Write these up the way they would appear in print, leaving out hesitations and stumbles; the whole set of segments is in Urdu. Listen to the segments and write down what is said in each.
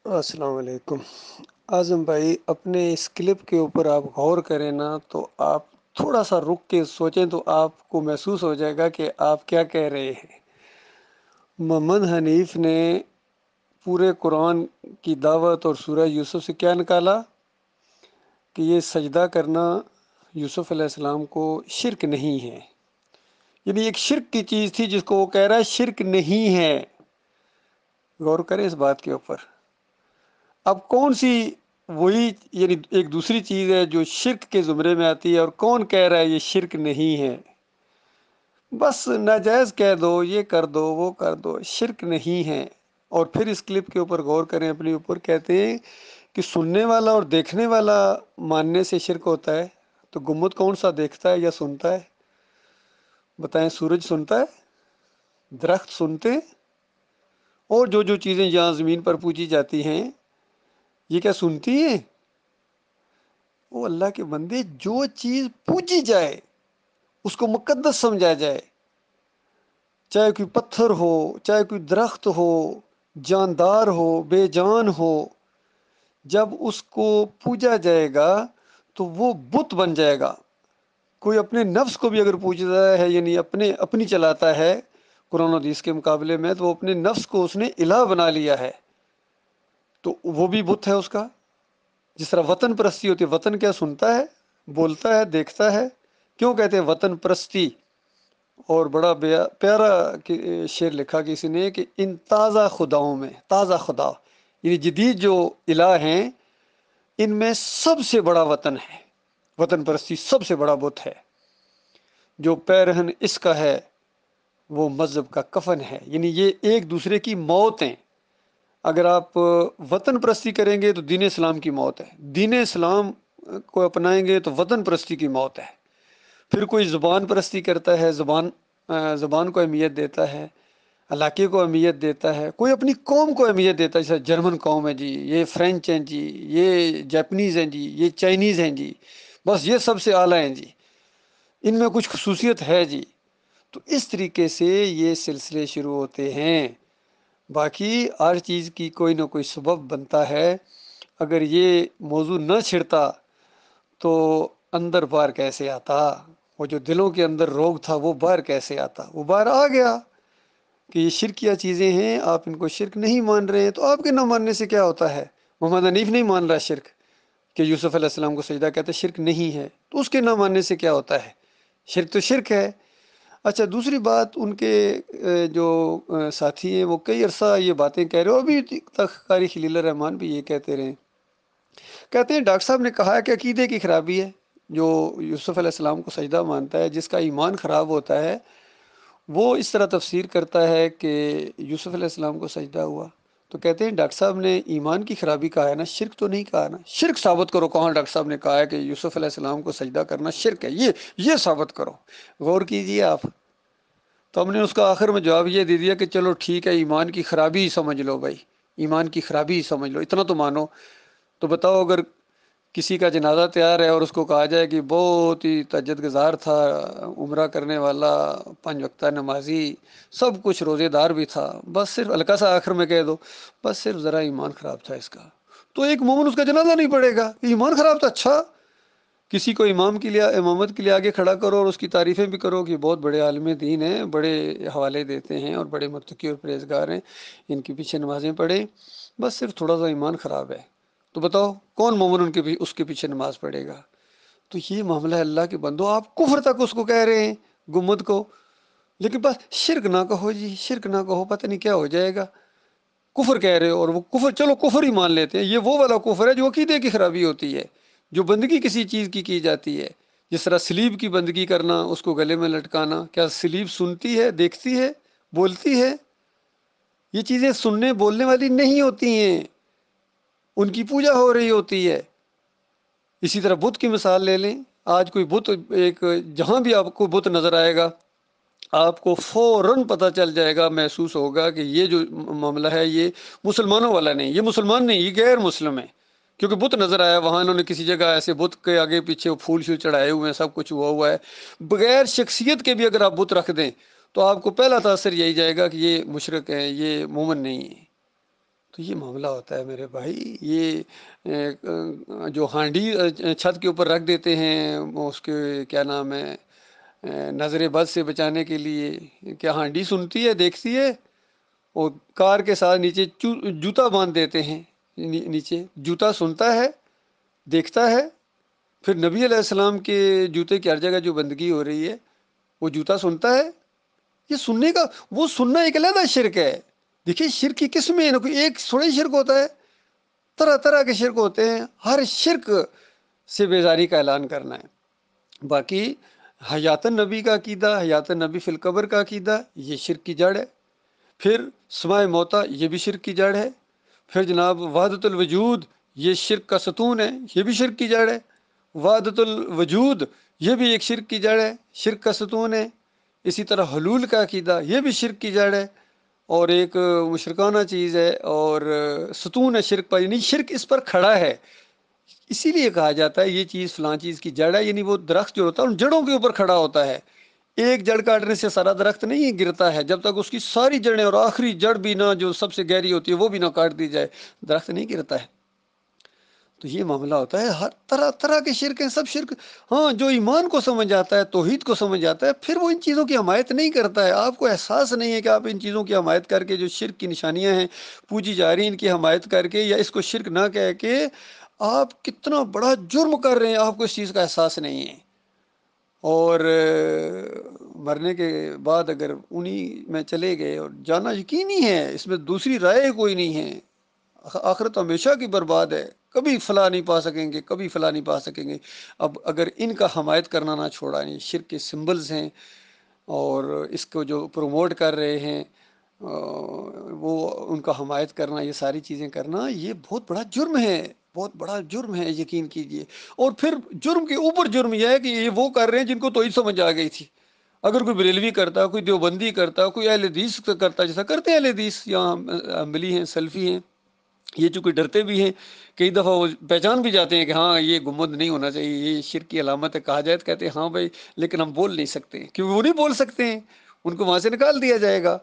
السلام علیکم اعظم بھائی، اپنے اس کلپ کے اوپر آپ غور کریں نا تو آپ تھوڑا سا رک کے سوچیں تو آپ کو محسوس ہو جائے گا کہ آپ کیا کہہ رہے ہیں۔ محمد حنیف نے پورے قرآن کی دعوت اور سورہ یوسف سے کیا نکالا کہ یہ سجدہ کرنا یوسف علیہ السلام کو شرک نہیں ہے، یعنی ایک شرک کی چیز تھی جس کو وہ کہہ رہا ہے شرک نہیں ہے۔ غور کریں اس بات کے اوپر۔ اب کون سی وہی یعنی ایک دوسری چیز ہے جو شرک کے زمرے میں آتی ہے، اور کون کہہ رہا ہے یہ شرک نہیں ہے؟ بس ناجائز کہہ دو، یہ کر دو، وہ کر دو، شرک نہیں ہے۔ اور پھر اس کلپ کے اوپر غور کریں، اپنے اوپر کہتے ہیں کہ سننے والا اور دیکھنے والا ماننے سے شرک ہوتا ہے۔ تو گمبد کون سا دیکھتا ہے یا سنتا ہے؟ بتائیں، سورج سنتا ہے، درخت سنتے ہیں، اور جو چیزیں یہاں زمین پر پوجی جاتی ہیں یہ کیا سنتی ہیں؟ وہ اللہ کے بندے، جو چیز پوجی جائے اس کو مقدس سمجھا جائے، چاہے کوئی پتھر ہو، چاہے کوئی درخت ہو، جاندار ہو، بے جان ہو، جب اس کو پوجا جائے گا تو وہ بت بن جائے گا۔ کوئی اپنے نفس کو بھی اگر پوجتا ہے، یعنی اپنی چلاتا ہے قرآن و حدیث کے مقابلے میں، تو وہ اپنے نفس کو اس نے الہ بنا لیا ہے، تو وہ بھی بت ہے اس کا۔ جس طرح وطن پرستی ہوتی ہے، وطن کیا سنتا ہے، بولتا ہے، دیکھتا ہے؟ کیوں کہتے ہیں وطن پرستی؟ اور بڑا پیارا شعر لکھا کسی نے کہ ان تازہ خداؤں میں، تازہ خدا یعنی جدید جو الہ ہیں، ان میں سب سے بڑا وطن ہے، وطن پرستی سب سے بڑا بت ہے۔ جو پیرہن اس کا ہے وہ مذہب کا کفن ہے، یعنی یہ ایک دوسرے کی موت ہیں۔ اگر آپ وطن پرستی کریں گے تو دین اسلام کی موت ہے، دین اسلام کو اپنائیں گے تو وطن پرستی کی موت ہے۔ پھر کوئی زبان پرستی کرتا ہے، زبان کو اہمیت دیتا ہے، علاقے کو اہمیت دیتا ہے، کوئی اپنی قوم کو اہمیت دیتا ہے، جیسے جرمن قوم ہے جی، یہ فرینچ ہیں جی، یہ جاپنیز ہیں جی، یہ چائنیز ہیں جی، بس یہ سب سے اعلیٰ ہیں جی، ان میں کچھ خصوصیت ہے جی۔ تو اس طریقے سے یہ سلسلے شروع ہوتے ہیں۔ باقی ہر چیز کی کوئی نہ کوئی سبب بنتا ہے۔ اگر یہ موضوع نہ چھڑتا تو اندر باہر کیسے آتا؟ وہ جو دلوں کے اندر روگ تھا وہ باہر کیسے آتا؟ وہ باہر آ گیا کہ یہ شرکیہ چیزیں ہیں، آپ ان کو شرک نہیں مان رہے ہیں، تو آپ کے نہ ماننے سے کیا ہوتا ہے؟ محمد حنیف نہیں مان رہا شرک، کہ یوسف علیہ السلام کو سجدہ کہتے شرک نہیں ہے، تو اس کے نہ ماننے سے کیا ہوتا ہے؟ شرک تو شرک ہے۔ اچھا، دوسری بات، ان کے جو ساتھی ہیں وہ کئی عرصہ یہ باتیں کہہ رہے ہو، ابھی تک قاری خلیل الرحمان بھی یہ کہتے رہے، کہتے ہیں ڈاکٹر صاحب نے کہا ہے کہ عقیدے کی خرابی ہے۔ جو یوسف علیہ السلام کو سجدہ مانتا ہے، جس کا ایمان خراب ہوتا ہے، وہ اس طرح تفسیر کرتا ہے کہ یوسف علیہ السلام کو سجدہ ہوا، تو کہتے ہیں ڈاکٹر صاحب نے ایمان کی خرابی کہا ہے نا، شرک تو نہیں کہا نا۔ شرک ثابت کرو، کہاں ڈاکٹر صاحب نے کہا ہے کہ یوسف علیہ السلام کو سجدہ کرنا شرک ہے؟ یہ ثابت کرو۔ غور کیجئے آپ۔ تو ہم نے اس کا آخر میں جواب یہ دے دیا کہ چلو ٹھیک ہے، ایمان کی خرابی ہی سمجھ لو بھائی، ایمان کی خرابی ہی سمجھ لو، اتنا تو مانو۔ تو بتاؤ، اگر کسی کا جنازہ تیار ہے اور اس کو کہا جائے کہ بہت ہی تہجد گزار تھا، عمرہ کرنے والا، 5 وقتہ نمازی، سب کچھ روزے دار بھی تھا، بس صرف ہلکا سا آخر میں کہہ دو بس صرف ذرا ایمان خراب تھا اس کا، تو ایک مومن اس کا جنازہ نہیں پڑے گا، ایمان خراب تھا؟ اچھا، کسی کو امام کے لیے، امامت کے لیے آگے کھڑا کرو اور اس کی تعریفیں بھی کرو کہ بہت بڑے عالم دین ہیں، بڑے حوالے دیتے ہیں اور بڑے متقی اور پرہیزگار ہیں، ان کے پیچھے نمازیں پڑھیں، بس صرف تھوڑا سا ایمان خراب ہے، تو بتاؤ کون مومن اس کے پیچھے نماز پڑھے گا؟ تو یہ معاملہ ہے اللہ کے بندو، آپ کفر تک اس کو کہہ رہے ہیں، گمبد کو، لیکن بس شرک نہ کہو جی، شرک نہ کہو، پتہ نہیں کیا ہو جائے گا، کفر کہہ رہے ہو، اور وہ کفر چلو کفر ہی مان لیتے ہیں، یہ وہ والا کفر ہے جو عقیدے کی خرابی ہوتی ہے، جو بندگی کسی چیز کی جاتی ہے، جس طرح سلیب کی بندگی کرنا، اس کو گلے میں لٹکانا، کیا سلیب سنتی ہے، دیکھتی ہے، بولتی ہے؟ یہ چیزیں سننے بولنے والی نہیں ہوتی ہیں، ان کی پوجا ہو رہی ہوتی ہے۔ اسی طرح بت کی مثال لے لیں، آج کوئی بت، ایک جہاں بھی آپ کو بت نظر آئے گا، آپ کو فوراً پتہ چل جائے گا، محسوس ہوگا کہ یہ جو معاملہ ہے یہ مسلمانوں والا نہیں، یہ مسلمان نہیں، یہ غیر مسلم ہے، کیونکہ بت نظر آیا وہاں، انہوں نے کسی جگہ ایسے بت کے آگے پیچھے پھول شول چڑھائے ہوئے ہیں، سب کچھ ہوا ہے، بغیر شخصیت کے بھی اگر آپ بت رکھ دیں تو آپ کو پہلا تاثر یہی جائے گا کہ یہ مشرک ہے، یہ مومن نہیں ہے۔ تو یہ معاملہ ہوتا ہے میرے بھائی، یہ جو ہانڈی چھت کے اوپر رکھ دیتے ہیں، وہ اس کے کیا نام ہے، نظر بد سے بچانے کے لیے، کیا ہانڈی سنتی ہے، دیکھتی ہے؟ اور کار کے ساتھ نیچے جوتا باندھ دیتے ہیں، نیچے جوتا سنتا ہے، دیکھتا ہے؟ پھر نبی علیہ السلام کے جوتے کی ہر جگہ جو بندگی ہو رہی ہے، وہ جوتا سنتا ہے؟ یہ سننے کا، وہ سننا ایک علیحدہ شرک ہے۔ دیکھیے شرک کی قسمیں ہیں، کوئی ایک تھوڑا ہی شرک ہوتا ہے، طرح طرح کے شرک ہوتے ہیں۔ ہر شرک سے بیزاری کا اعلان کرنا ہے۔ باقی حیات النبی کا عقیدہ، حیات النبی فی القبر کا عقیدہ، یہ شرک کی جڑ ہے۔ پھر سماع موتا، یہ بھی شرک کی جڑ ہے۔ پھر جناب وحدت الوجود، یہ شرک کا ستون ہے، یہ بھی شرک کی جڑ ہے۔ وحدت الوجود یہ بھی ایک شرک کی جڑ ہے، شرک کا ستون ہے۔ اسی طرح حلول کا عقیدہ، یہ بھی شرک کی جڑ ہے اور ایک مشرکانہ چیز ہے اور ستون ہے شرک پر، یعنی شرک اس پر کھڑا ہے۔ اسی لیے کہا جاتا ہے یہ چیز فلاں چیز کی جڑ ہے، یعنی وہ درخت جو ہوتا ہے ان جڑوں کے اوپر کھڑا ہوتا ہے۔ ایک جڑ کاٹنے سے سارا درخت نہیں گرتا ہے، جب تک اس کی ساری جڑیں اور آخری جڑ بھی نہ جو سب سے گہری ہوتی ہے وہ بھی نہ کاٹ دی جائے، درخت نہیں گرتا ہے۔ تو یہ معاملہ ہوتا ہے، ہر طرح طرح کے شرک ہیں، سب شرک۔ ہاں جو ایمان کو سمجھ آتا ہے، توحید کو سمجھ آتا ہے، پھر وہ ان چیزوں کی حمایت نہیں کرتا ہے۔ آپ کو احساس نہیں ہے کہ آپ ان چیزوں کی حمایت کر کے جو شرک کی نشانیاں ہیں پوجی جا رہی ہیں، ان کی حمایت کر کے یا اس کو شرک نہ کہہ کے آپ کتنا بڑا جرم کر رہے ہیں، آپ کو اس چیز کا احساس نہیں ہے۔ اور مرنے کے بعد اگر انہی میں چلے گئے اور جانا یقینی ہے، اس میں دوسری رائے کوئی نہیں ہے، آخرت ہمیشہ کی برباد ہے، کبھی فلاح نہیں پا سکیں گے، کبھی فلاح نہیں پا سکیں گے۔ اب اگر ان کا حمایت کرنا نہ چھوڑا، یہ شرک کے سمبلز ہیں اور اس کو جو پروموٹ کر رہے ہیں وہ ان کا حمایت کرنا، یہ ساری چیزیں کرنا، یہ بہت بڑا جرم ہے، بہت بڑا جرم ہے، یقین کیجئے۔ اور پھر جرم کے اوپر جرم یہ ہے کہ یہ وہ کر رہے ہیں جن کو توحید سمجھ آ گئی تھی۔ اگر کوئی بریلوی کرتا، کوئی دیوبندی کرتا، کوئی اہل حدیث کرتا، جیسا کرتے ہیں اہل حدیث، یہاں حنبلی ہیں، سلفی ہیں، یہ چونکہ ڈرتے بھی ہیں، کئی دفعہ وہ پہچان بھی جاتے ہیں کہ ہاں یہ گنبد نہیں ہونا چاہیے، یہ شرک کی علامت ہے، کہا جائے تو کہتے ہیں ہاں بھائی، لیکن ہم بول نہیں سکتے، کیونکہ وہ نہیں بول سکتے ہیں، ان کو وہاں سے نکال دیا جائے گا۔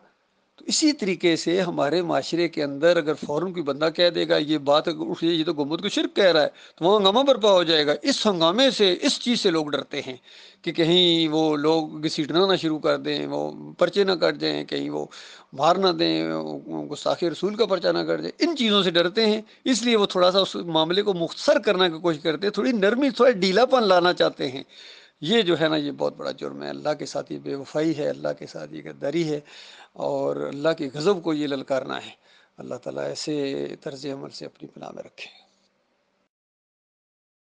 تو اسی طریقے سے ہمارے معاشرے کے اندر اگر فوراً کوئی بندہ کہہ دے گا یہ بات یہ تو گنبد کو شرک کہہ رہا ہے، تو وہاں ہنگامہ برپا ہو جائے گا۔ اس ہنگامے سے، اس چیز سے لوگ ڈرتے ہیں کہ کہیں وہ لوگ گھسیٹنا نہ شروع کر دیں، وہ پرچے نہ کٹ جائیں، کہیں وہ مار نہ دیں، گستاخی رسول کا پرچہ نہ کٹ جائے، ان چیزوں سے ڈرتے ہیں۔ اس لیے وہ تھوڑا سا اس معاملے کو مختصر کرنے کی کوشش کرتے ہیں، تھوڑی نرمی، تھوڑا ڈھیلا پن لانا چاہتے ہیں۔ یہ جو ہے نا، یہ بہت بڑا جرم ہے، اللہ کے ساتھ یہ بے وفائی ہے، اللہ کے ساتھ یہ غداری ہے اور اللہ کے غضب کو یہ للکارنا ہے۔ اللہ تعالیٰ ایسے طرز عمل سے اپنی پناہ میں رکھے۔